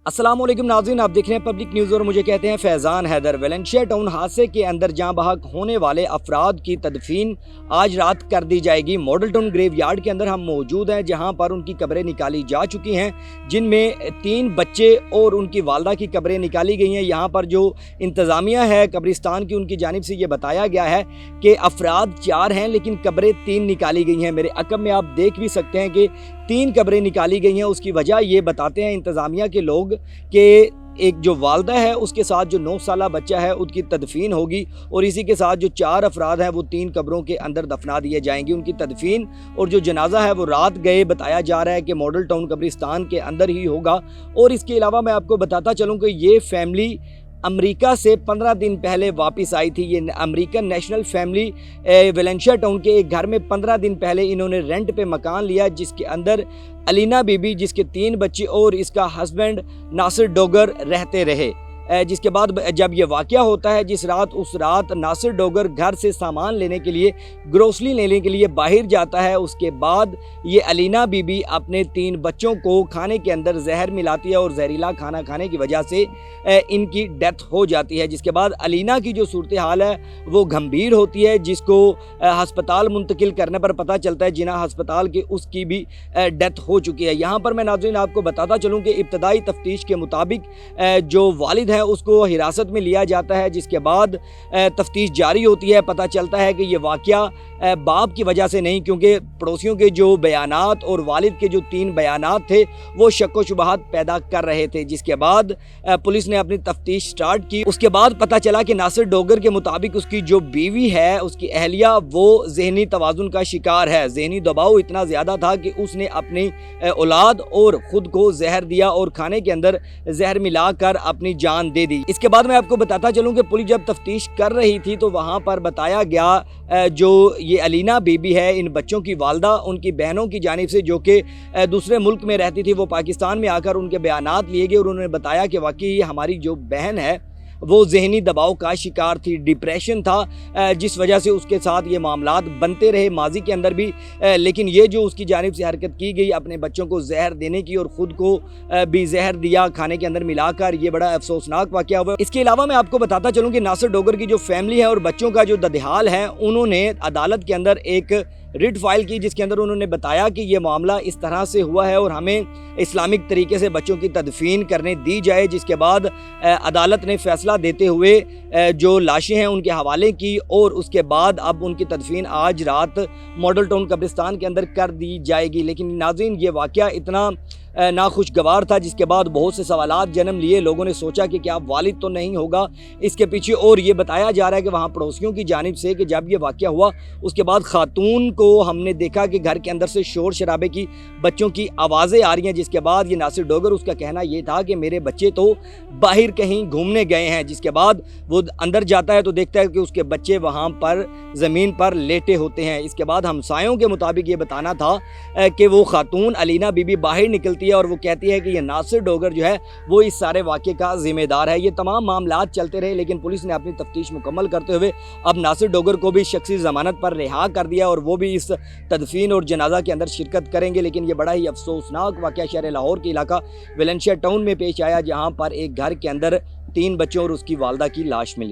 अस्सलाम वालेकुम नाज़रीन, आप देख रहे हैं पब्लिक न्यूज़ और मुझे कहते हैं फैज़ान हैदर। वेलेंशिया टाउन हादसे के अंदर जहां बहक होने वाले अफराद की तदफीन आज रात कर दी जाएगी। मॉडल टाउन ग्रेव यार्ड के अंदर हम मौजूद हैं, जहां पर उनकी कब्रें निकाली जा चुकी हैं, जिनमें 3 बच्चे और उनकी वालदा की कब्रें निकाली गई हैं। यहाँ पर जो इंतज़ामिया है कब्रिस्तान की, उनकी जानिब से ये बताया गया है कि अफराद 4 हैं लेकिन कब्रें 3 निकाली गई हैं। मेरे अकब में आप देख भी सकते हैं कि 3 कब्रें निकाली गई हैं। उसकी वजह ये बताते हैं इंतज़ामिया के लोग कि एक जो वालदा है उसके साथ जो 9 साला बच्चा है उसकी तदफीन होगी और इसी के साथ जो 4 अफराद हैं वो 3 कब्रों के अंदर दफना दिए जाएंगे। उनकी तदफीन और जो जनाजा है वो रात गए बताया जा रहा है कि मॉडल टाउन कब्रिस्तान के अंदर ही होगा। और इसके अलावा मैं आपको बताता चलूँ कि ये फैमिली अमेरिका से 15 दिन पहले वापस आई थी। ये American national family Valencia town के एक घर में 15 दिन पहले इन्होंने रेंट पे मकान लिया, जिसके अंदर अलीना बीबी, जिसके 3 बच्चे और इसका हस्बैंड नासिर डोगर रहते रहे। जिसके बाद जब ये वाक़या होता है जिस रात, उस रात नासिर डोगर घर से सामान लेने के लिए, ग्रोसरी लेने के लिए बाहर जाता है। उसके बाद ये अलीना बीबी अपने 3 बच्चों को खाने के अंदर जहर मिलाती है और जहरीला खाना खाने की वजह से इनकी डेथ हो जाती है। जिसके बाद अलीना की जो सूरत हाल है वो गंभीर होती है, जिसको हस्पताल मुंतकिल करने पर पता चलता है जिना हस्पताल के उसकी भी डेथ हो चुकी है। यहाँ पर मैं नाज़रीन आपको बताता चलूँ कि इब्तदाई तफ्तीश के मुताबिक जो वालिद है उसको हिरासत में लिया जाता है, जिसके बाद तफ्तीश जारी होती है। पता चलता है कि ये वाक़या बाप की वजह से नहीं, क्योंकि पड़ोसियों के जो बयानात और वालिद के जो 3 बयानात थे वो शक व शुबहात पैदा कर रहे थे। जिसके बाद पुलिस ने अपनी तफ्तीश स्टार्ट की। उसके बाद पता चला कि नासिर डोगर के मुताबिक उसकी जो बीवी है, उसकी अहलिया, वो जहनी तवाज़ुन का शिकार है। जहनी दबाव इतना ज़्यादा था कि उसने अपनी औलाद और ख़ुद को जहर दिया और खाने के अंदर जहर मिलाकर अपनी जान दे दी। इसके बाद मैं आपको बताता चलूँ कि पुलिस जब तफ्तीश कर रही थी तो वहाँ पर बताया गया जो ये अलीना बीबी है, इन बच्चों की वालदा उनकी बहनों की जानिब से जो कि दूसरे मुल्क में रहती थी, वो पाकिस्तान में आकर उनके बयानात लिए गए और उन्होंने बताया कि वाकई हमारी जो बहन है वो जहनी दबाव का शिकार थी, डिप्रेशन था, जिस वजह से उसके साथ ये मामलात बनते रहे माजी के अंदर भी। लेकिन ये जो उसकी जानिब से हरकत की गई अपने बच्चों को जहर देने की और ख़ुद को भी जहर दिया खाने के अंदर मिलाकर, ये बड़ा अफसोसनाक वाक़या हुआ। इसके अलावा मैं आपको बताता चलूँ कि नासिर डोगर की जो फैमिली है और बच्चों का जो ददिहाल है, उन्होंने अदालत के अंदर एक रिट फाइल की, जिसके अंदर उन्होंने बताया कि ये मामला इस तरह से हुआ है और हमें इस्लामिक तरीके से बच्चों की तदफीन करने दी जाए। जिसके बाद अदालत ने फैसला देते हुए जो लाशें हैं उनके हवाले की और उसके बाद अब उनकी तदफीन आज रात मॉडल टाउन कब्रिस्तान के अंदर कर दी जाएगी। लेकिन नाज़रीन, ये वाक़या इतना नाखुशगवार था जिसके बाद बहुत से सवालात जन्म लिए। लोगों ने सोचा कि क्या वालिद तो नहीं होगा इसके पीछे, और ये बताया जा रहा है कि वहाँ पड़ोसियों की जानिब से कि जब ये वाक़या हुआ उसके बाद खातून को हमने देखा कि घर के अंदर से शोर शराबे की, बच्चों की आवाज़ें आ रही हैं। जिसके बाद ये नासिर डोगर, उसका कहना ये था कि मेरे बच्चे तो बाहर कहीं घूमने गए हैं। जिसके बाद वो अंदर जाता है तो देखता है कि उसके बच्चे वहाँ पर ज़मीन पर लेटे होते हैं। इसके बाद हमसायों के मुताबिक ये बताना था कि वो खातून अलीना बीबी बाहर निकलती है और वो कहती है कि ये नासिर डोगर जो है वो इस सारे वाक़े का ज़िम्मेदार है। ये तमाम मामलात चलते रहे, लेकिन पुलिस ने अपनी तफ्तीश मुकम्मल करते हुए अब नासिर डोगर को भी शख्सी ज़मानत पर रिहा कर दिया और वो भी इस तदफीन और जनाजा के अंदर शिरकत करेंगे। लेकिन ये बड़ा ही अफसोसनाक वाक़या शहर लाहौर के इलाका वेलेंशिया टाउन में पेश आया, जहाँ पर एक घर के अंदर 3 बच्चों और उसकी वालदा की लाश मिली।